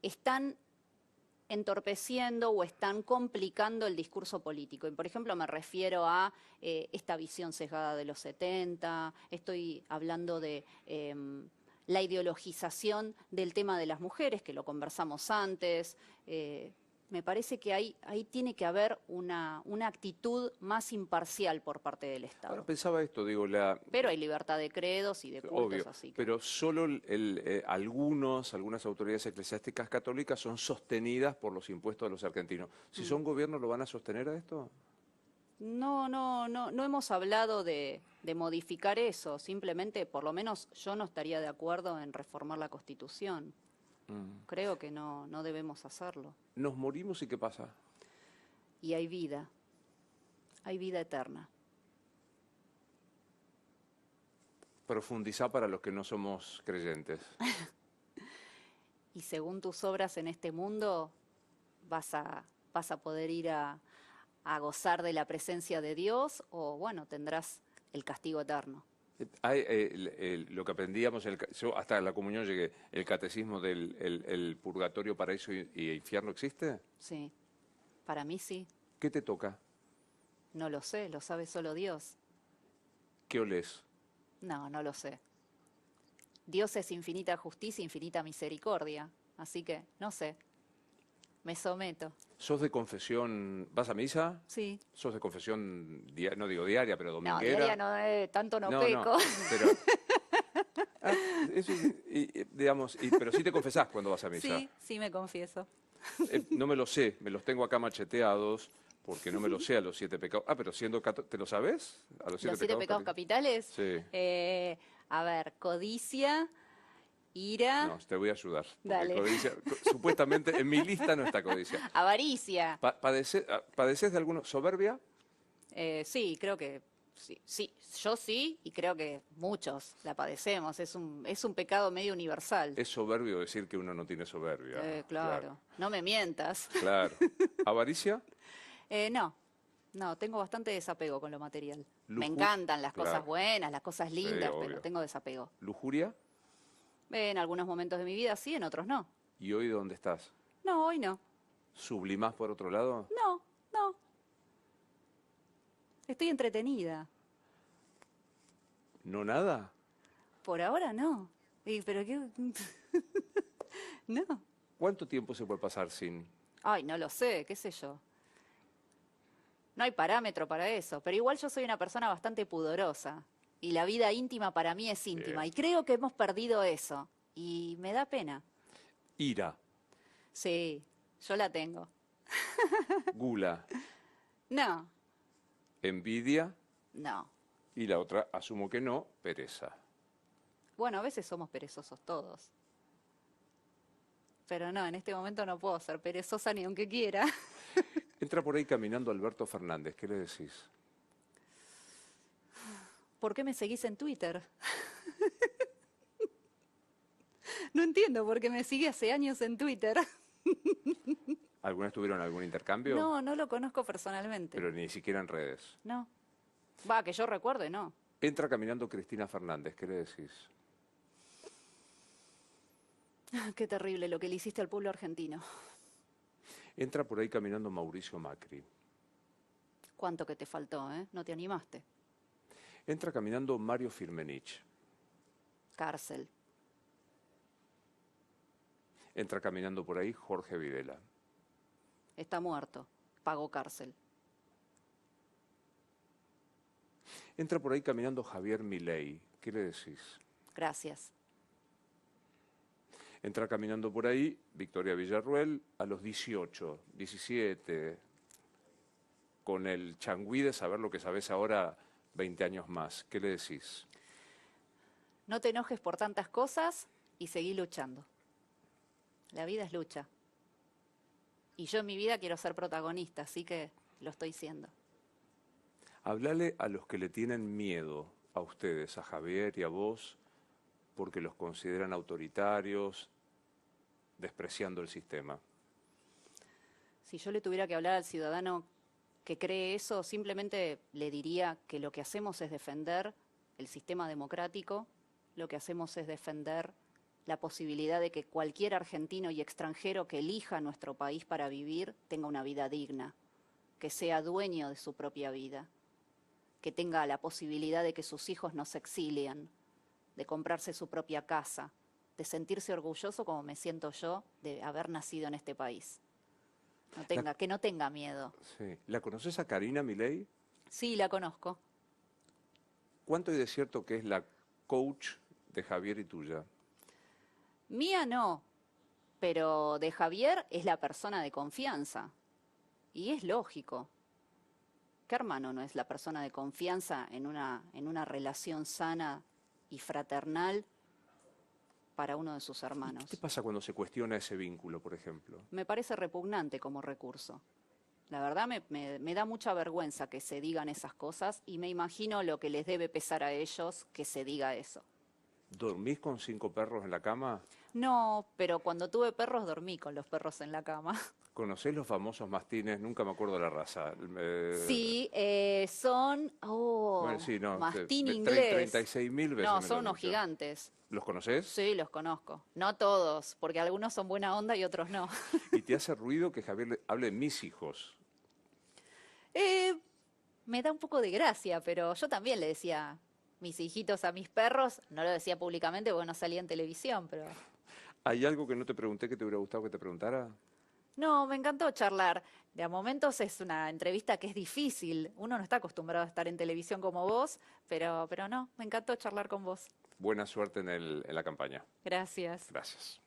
S2: están entorpeciendo o están complicando el discurso político. Y por ejemplo me refiero a esta visión sesgada de los 70, estoy hablando de la ideologización del tema de las mujeres, que lo conversamos antes. Me parece que ahí tiene que haber una actitud más imparcial por parte del
S1: Ahora
S2: Estado.
S1: pensaba esto, digo,
S2: Pero hay libertad de credos y de cultos,
S1: obvio,
S2: así que...
S1: pero solo algunas autoridades eclesiásticas católicas son sostenidas por los impuestos de los argentinos. Si son gobiernos, ¿lo van a sostener a esto?
S2: No hemos hablado de modificar eso, simplemente, por lo menos yo no estaría de acuerdo en reformar la Constitución. Creo que no debemos hacerlo.
S1: ¿Nos morimos y qué pasa?
S2: Y hay vida eterna.
S1: Profundizá para los que no somos creyentes.
S2: Y según tus obras en este mundo, vas a poder ir a gozar de la presencia de Dios o, bueno, tendrás el castigo eterno.
S1: Lo que aprendíamos, yo hasta la comunión llegué, el catecismo del el purgatorio, paraíso y infierno, ¿existe?
S2: Sí, para mí sí.
S1: ¿Qué te toca?
S2: No lo sé, lo sabe solo Dios.
S1: ¿Qué olés?
S2: No lo sé. Dios es infinita justicia, infinita misericordia. Así que, no sé. Me someto.
S1: ¿Sos de confesión, vas a misa?
S2: Sí.
S1: ¿Sos de confesión, no digo diaria, pero
S2: No,
S1: dominguera?
S2: diaria no, tanto no
S1: No,
S2: peco.
S1: pero, ah, eso, digamos, pero sí te confesás cuando vas a misa.
S2: Sí me confieso.
S1: No me lo sé, me los tengo acá macheteados, porque no me lo sé a los 7 pecados. Ah, pero siendo ¿te lo sabes? ¿A los 7
S2: ¿Los 7 pecados capitales?
S1: Sí.
S2: A ver, codicia, ira,
S1: No, te voy a ayudar. Porque
S2: Dale.
S1: codicia, supuestamente en mi lista no está codicia.
S2: avaricia.
S1: ¿Padeces de alguno? ¿Soberbia?
S2: Sí, creo que sí. Yo sí y creo que muchos la padecemos. Es un pecado medio universal.
S1: Es soberbio decir que uno no tiene soberbia.
S2: Claro. No me mientas.
S1: Claro. ¿Avaricia?
S2: No, tengo bastante desapego con lo material. Me
S1: Luju-
S2: encantan las cosas
S1: claro.
S2: buenas, las cosas
S1: Sí,
S2: lindas,
S1: obvio.
S2: pero tengo desapego.
S1: ¿Lujuria?
S2: En algunos momentos de mi vida sí, en otros no.
S1: ¿Y hoy dónde estás?
S2: No, hoy no.
S1: ¿Sublimás por otro lado?
S2: No. Estoy entretenida.
S1: ¿No nada?
S2: Por ahora no. Pero qué... No.
S1: ¿Cuánto tiempo se puede pasar sin?
S2: Ay, no lo sé, qué sé yo. No hay parámetro para eso, pero igual yo soy una persona bastante pudorosa. Y la vida íntima para mí es íntima.
S1: Bien.
S2: Y creo que hemos perdido eso. Y me da pena.
S1: Ira,
S2: Sí, yo la tengo.
S1: gula,
S2: No,
S1: envidia
S2: no.
S1: y la otra, asumo que no, pereza.
S2: Bueno, a veces somos perezosos todos. Pero no, en este momento no puedo ser perezosa ni aunque quiera.
S1: Entra por ahí caminando Alberto Fernández, ¿qué le decís?
S2: ¿Por qué me seguís en Twitter? No entiendo por qué me sigue hace años en Twitter.
S1: ¿Alguna vez tuvieron algún intercambio?
S2: No, no lo conozco personalmente.
S1: Pero ni siquiera en redes.
S2: No. Va, que yo recuerde, no.
S1: Entra caminando Cristina Fernández, ¿qué le decís?
S2: Qué terrible lo que le hiciste al pueblo argentino.
S1: Entra por ahí caminando Mauricio Macri.
S2: Cuánto que te faltó, ¿eh? No te animaste.
S1: Entra caminando Mario Firmenich.
S2: Cárcel.
S1: Entra caminando por ahí Jorge Videla.
S2: Está muerto. Pagó cárcel.
S1: Entra por ahí caminando Javier Milei, ¿qué le decís?
S2: Gracias.
S1: Entra caminando por ahí Victoria Villarruel a los 18, 17, con el changüí de saber lo que sabés ahora 20 años más. ¿Qué le decís?
S2: No te enojes por tantas cosas y seguí luchando. La vida es lucha. Y yo en mi vida quiero ser protagonista, así que lo estoy siendo.
S1: Hablale a los que le tienen miedo a ustedes, a Javier y a vos, porque los consideran autoritarios, despreciando el sistema.
S2: Si yo le tuviera que hablar al ciudadano que cree eso, simplemente le diría que lo que hacemos es defender el sistema democrático, lo que hacemos es defender la posibilidad de que cualquier argentino y extranjero que elija nuestro país para vivir tenga una vida digna, que sea dueño de su propia vida, que tenga la posibilidad de que sus hijos no se exilien, de comprarse su propia casa, de sentirse orgulloso como me siento yo de haber nacido en este país. Que no tenga miedo.
S1: Sí. ¿La conoces a Karina Milei?
S2: Sí, la conozco.
S1: ¿Cuánto hay de cierto que es la coach de Javier y tuya?
S2: Mía no, pero de Javier es la persona de confianza. Y es lógico. ¿Qué hermano no es la persona de confianza en una relación sana y fraternal para uno de sus hermanos?
S1: ¿Qué te pasa cuando se cuestiona ese vínculo, por ejemplo?
S2: Me parece repugnante como recurso. La verdad me da mucha vergüenza que se digan esas cosas y me imagino lo que les debe pesar a ellos que se diga eso.
S1: ¿Dormís con 5 perros en la cama?
S2: No, pero cuando tuve perros dormí con los perros en la cama.
S1: ¿Conocés los famosos mastines? Nunca me acuerdo la raza.
S2: Sí, son
S1: Bueno, sí, no,
S2: mastín
S1: de
S2: inglés.
S1: 36.000 veces
S2: No,
S1: me lo
S2: son
S1: han
S2: unos
S1: dicho.
S2: gigantes.
S1: ¿Los conocés?
S2: Sí, los conozco. No todos, porque algunos son buena onda y otros no.
S1: ¿Y te hace ruido que Javier hable de mis hijos?
S2: Me da un poco de gracia, pero yo también le decía mis hijitos a mis perros. No lo decía públicamente porque no salía en televisión, pero...
S1: ¿Hay algo que no te pregunté que te hubiera gustado que te preguntara?
S2: No, me encantó charlar. De a momentos es una entrevista que es difícil. Uno no está acostumbrado a estar en televisión como vos, pero no, me encantó charlar con vos.
S1: Buena suerte en la campaña.
S2: Gracias.
S1: Gracias.